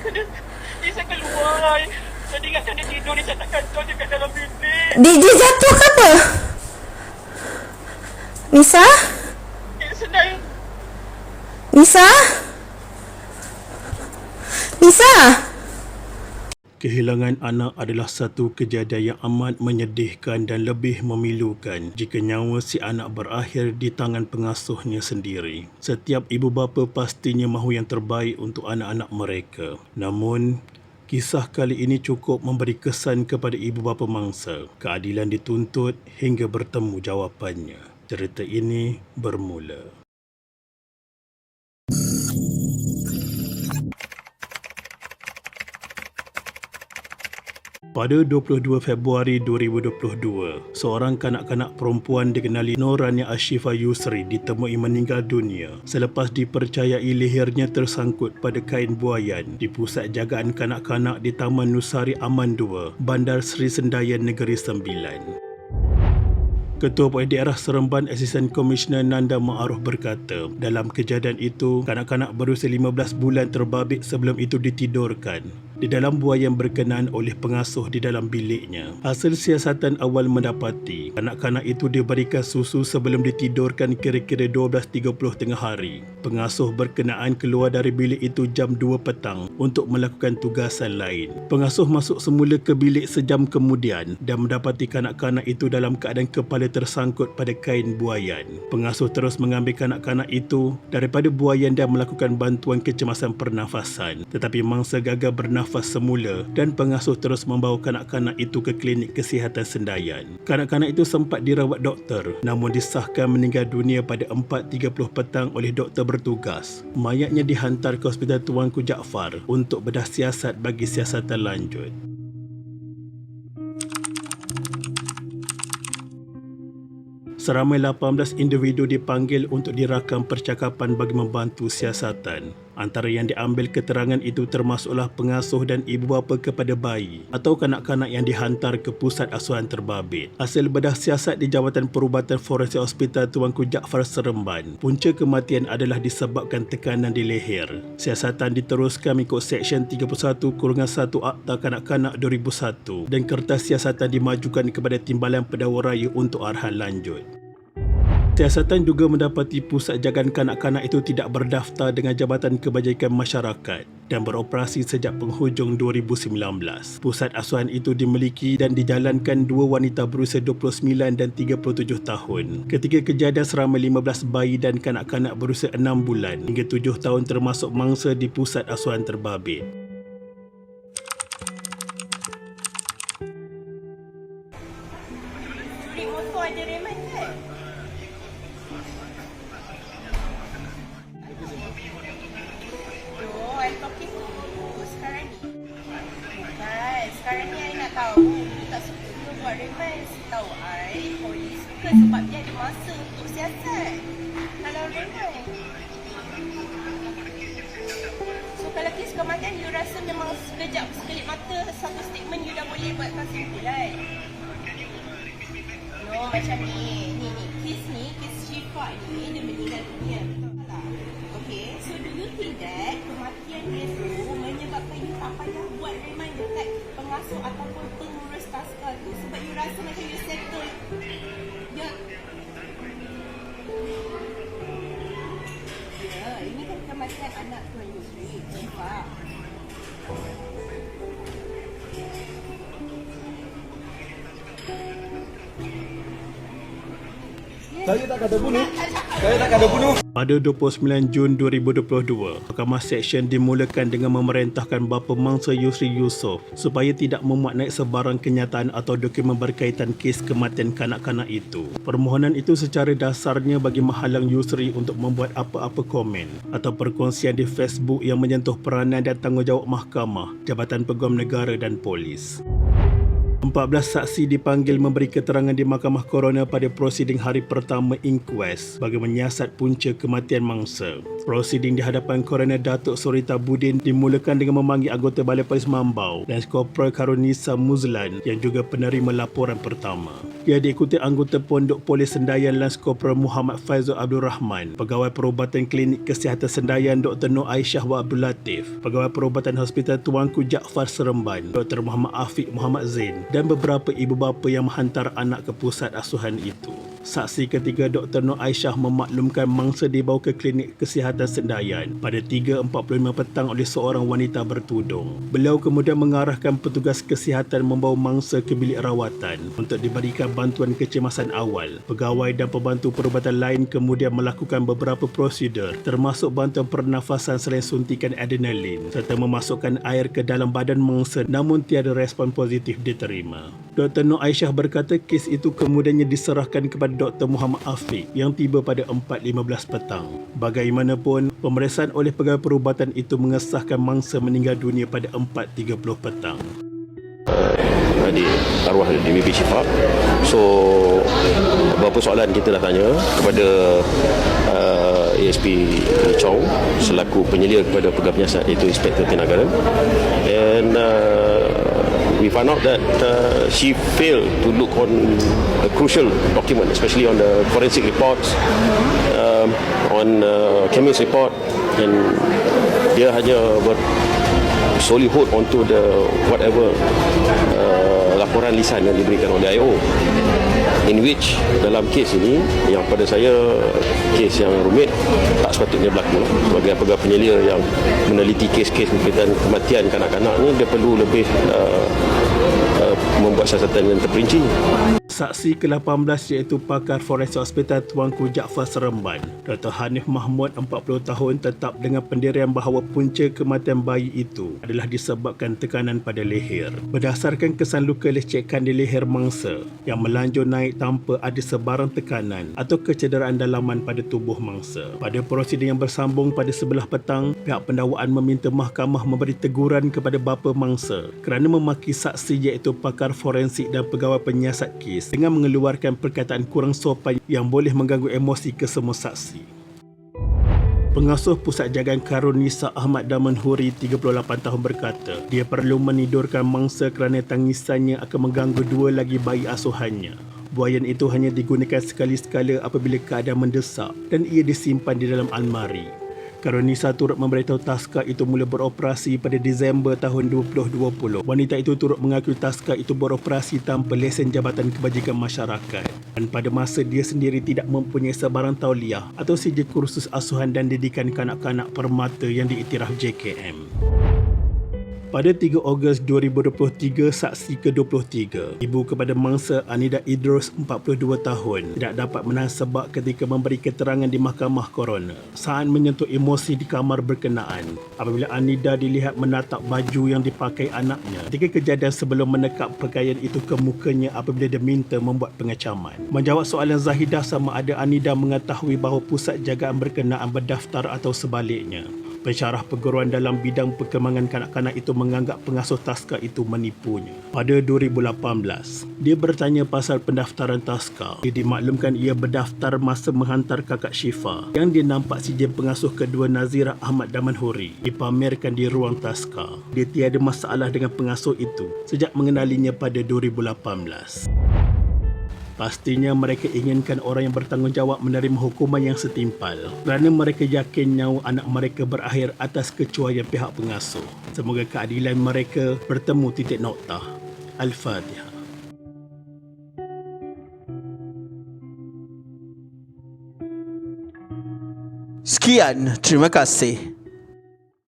Dia saya keluar. Tadi ingatkan dia tidur, dia tak kantong je kat dalam bilik. Dia jatuh ke apa? Nisa? Senang. Nisa? Nisa? Kehilangan anak adalah satu kejadian yang amat menyedihkan dan lebih memilukan jika nyawa si anak berakhir di tangan pengasuhnya sendiri. Setiap ibu bapa pastinya mahu yang terbaik untuk anak-anak mereka. Namun, kisah kali ini cukup memberi kesan kepada ibu bapa mangsa. Keadilan dituntut hingga bertemu jawapannya. Cerita ini bermula. Pada 22 Februari 2022, seorang kanak-kanak perempuan dikenali Norania Ashifa Yusri ditemui meninggal dunia selepas dipercayai lehernya tersangkut pada kain buaian di pusat jagaan kanak-kanak di Taman Nusari Aman 2, Bandar Seri Sendayan, Negeri Sembilan. Ketua Polis Daerah Seremban Asisten Komisioner Nanda Ma'aruf berkata, dalam kejadian itu, kanak-kanak berusia 15 bulan terbabit sebelum itu ditidurkan di dalam buaian berkenaan oleh pengasuh di dalam biliknya. Hasil siasatan awal mendapati kanak-kanak itu diberikan susu sebelum ditidurkan kira-kira 12.30 tengah hari. Pengasuh berkenaan keluar dari bilik itu jam 2 petang untuk melakukan tugasan lain. Pengasuh masuk semula ke bilik sejam kemudian dan mendapati kanak-kanak itu dalam keadaan kepala tersangkut pada kain buaian. Pengasuh terus mengambil kanak-kanak itu daripada buaian dan melakukan bantuan kecemasan pernafasan. Tetapi mangsa gagal bernafas semula dan pengasuh terus membawa kanak-kanak itu ke klinik kesihatan Sendayan. Kanak-kanak itu sempat dirawat doktor namun disahkan meninggal dunia pada 4.30 petang oleh doktor bertugas. Mayatnya dihantar ke Hospital Tuanku Jaafar untuk bedah siasat bagi siasatan lanjut. Seramai 18 individu dipanggil untuk dirakam percakapan bagi membantu siasatan. Antara yang diambil keterangan itu termasuklah pengasuh dan ibu bapa kepada bayi atau kanak-kanak yang dihantar ke pusat asuhan terbabit. Hasil bedah siasat di Jawatan Perubatan Forensik Hospital Tuanku Jaafar Seremban, punca kematian adalah disebabkan tekanan di leher. Siasatan diteruskan mengikut Seksyen 31-1 Akta Kanak-Kanak 2001 dan kertas siasatan dimajukan kepada Timbalan Pendakwa Raya untuk arahan lanjut. Siasatan juga mendapati pusat jagaan kanak-kanak itu tidak berdaftar dengan Jabatan Kebajikan Masyarakat dan beroperasi sejak penghujung 2019. Pusat asuhan itu dimiliki dan dijalankan dua wanita berusia 29 dan 37 tahun. Ketika kejadian seramai 15 bayi dan kanak-kanak berusia 6 bulan hingga 7 tahun termasuk mangsa di pusat asuhan terbabit. Beli motor ada Raymond ke? Oh, I'm talking to sekarang ni. Bukan, sekarang ni I nak tahu. You tak suka ke buat Raymond? Tahu I, polis suka sebab dia ada masa untuk siasat. Kalau Raymond. So kalau kes kematian, you rasa memang sekejap, sekelip mata, satu statement you dah boleh buat kesimpulan. No, macam ni. Kes Syifa ni, dia meninggal dunia. Betul tak? Okay, so do you think that kematian dia tu menyebabkan you tak payah buat remand dekat pengasuh ataupun pengurus taska tu sebab you rasa macam you settle dia? Ya, ini kan kematian anak Tuan Yusri, Syifa. Saya tak ada bunuh. Saya tak ada bunuh. Pada 29 Jun 2022, Mahkamah Seksyen dimulakan dengan memerintahkan bapa mangsa Yusri Yusof supaya tidak memuat naik sebarang kenyataan atau dokumen berkaitan kes kematian kanak-kanak itu. Permohonan itu secara dasarnya bagi menghalang Yusri untuk membuat apa-apa komen atau perkongsian di Facebook yang menyentuh peranan dan tanggungjawab mahkamah, Jabatan Peguam Negara dan polis. 4 14 saksi dipanggil memberi keterangan di Mahkamah Coroner pada prosiding hari pertama inquest bagi menyiasat punca kematian mangsa. Prosiding di hadapan Coroner Datuk Sorita Budin dimulakan dengan memanggil anggota Balai Polis Mambau dan Korporal Karunisa Muzlan yang juga penerima laporan pertama. Ia diikuti anggota Pondok Polis Sendayan Lance Korporal Muhammad Faizul Abdul Rahman, Pegawai Perubatan Klinik Kesihatan Sendayan Dr. Nur Aisyah Wa Abdul Latif, Pegawai Perubatan Hospital Tuanku Jaafar Seremban Dr. Muhammad Afiq Muhammad Zain dan beberapa ibu bapa yang menghantar anak ke pusat asuhan itu. Saksi ketiga Dr. Nur Aisyah memaklumkan mangsa dibawa ke klinik kesihatan Sendayan pada 3.45 petang oleh seorang wanita bertudung. Beliau kemudian mengarahkan petugas kesihatan membawa mangsa ke bilik rawatan untuk diberikan bantuan kecemasan awal. Pegawai dan pembantu perubatan lain kemudian melakukan beberapa prosedur termasuk bantuan pernafasan selain suntikan adrenalin serta memasukkan air ke dalam badan mangsa, namun tiada respon positif diterima. Dr. Nur Aisyah berkata kes itu kemudiannya diserahkan kepada Dr. Muhammad Afiq yang tiba pada 4.15 petang. Bagaimanapun, pemeriksaan oleh pegawai perubatan itu mengesahkan mangsa meninggal dunia pada 4.30 petang. Di arwah DBP Syifa. So beberapa soalan kita dah tanya kepada ASP Chong selaku penyelia kepada pegawai penyiasat iaitu Inspektor Tinagaran, and we found out that she failed to look on a crucial document, especially on the forensic reports, on chemist report, and dia hanya solely hold onto the whatever laporan lisan yang diberikan oleh IO, in which dalam kes ini yang pada saya kes yang rumit tak sepatutnya berlaku. Sebagai pegawai penyelia yang meneliti kes-kes berkaitan kematian kanak-kanak ni, dia perlu lebih membuat siasatan yang terperinci. Saksi ke-18 iaitu pakar forensik Hospital Tuanku Jaafar Seremban, Dr. Hanif Mahmud 40 tahun tetap dengan pendirian bahawa punca kematian bayi itu adalah disebabkan tekanan pada leher. Berdasarkan kesan luka lecekan di leher mangsa yang melanjut naik tanpa ada sebarang tekanan atau kecederaan dalaman pada tubuh mangsa. Pada prosiding yang bersambung pada 11 petang, pihak pendakwaan meminta mahkamah memberi teguran kepada bapa mangsa kerana memaki saksi iaitu pakar forensik dan pegawai penyiasat kes dengan mengeluarkan perkataan kurang sopan yang boleh mengganggu emosi kesemua saksi. Pengasuh Pusat Jagaan Karunisa Ahmad Damanhuri 38 tahun berkata dia perlu menidurkan mangsa kerana tangisannya akan mengganggu dua lagi bayi asuhannya. Buaian itu hanya digunakan sekali-sekala apabila keadaan mendesak dan ia disimpan di dalam almari. Karunisa turut memberitahu taska itu mula beroperasi pada Disember tahun 2020. Wanita itu turut mengakui taska itu beroperasi tanpa lesen Jabatan Kebajikan Masyarakat dan pada masa dia sendiri tidak mempunyai sebarang tauliah atau sijil kursus asuhan dan didikan kanak-kanak permata yang diiktiraf JKM. Pada 3 Ogos 2023, saksi ke-23, ibu kepada mangsa Anida Idrus 42 tahun tidak dapat menahan sebab ketika memberi keterangan di Mahkamah Coroner saat menyentuh emosi di kamar berkenaan apabila Anida dilihat menatap baju yang dipakai anaknya ketika kejadian sebelum menekap pakaian itu ke mukanya apabila diminta membuat pengecaman. Menjawab soalan Zahidah sama ada Anida mengetahui bahawa pusat jagaan berkenaan berdaftar atau sebaliknya, pensyarah perguruan dalam bidang perkembangan kanak-kanak itu menganggap pengasuh taska itu menipunya. Pada 2018, dia bertanya pasal pendaftaran taska. Dia dimaklumkan ia berdaftar masa menghantar kakak Syifa yang dia nampak sijil pengasuh kedua Nazira Ahmad Damanhuri dipamerkan di ruang taska. Dia tiada masalah dengan pengasuh itu sejak mengenalinya pada 2018. Pastinya mereka inginkan orang yang bertanggungjawab menerima hukuman yang setimpal kerana mereka yakin nyawa anak mereka berakhir atas kecuaian pihak pengasuh. Semoga keadilan mereka bertemu titik noktah. Al-Fatihah. Sekian, terima kasih.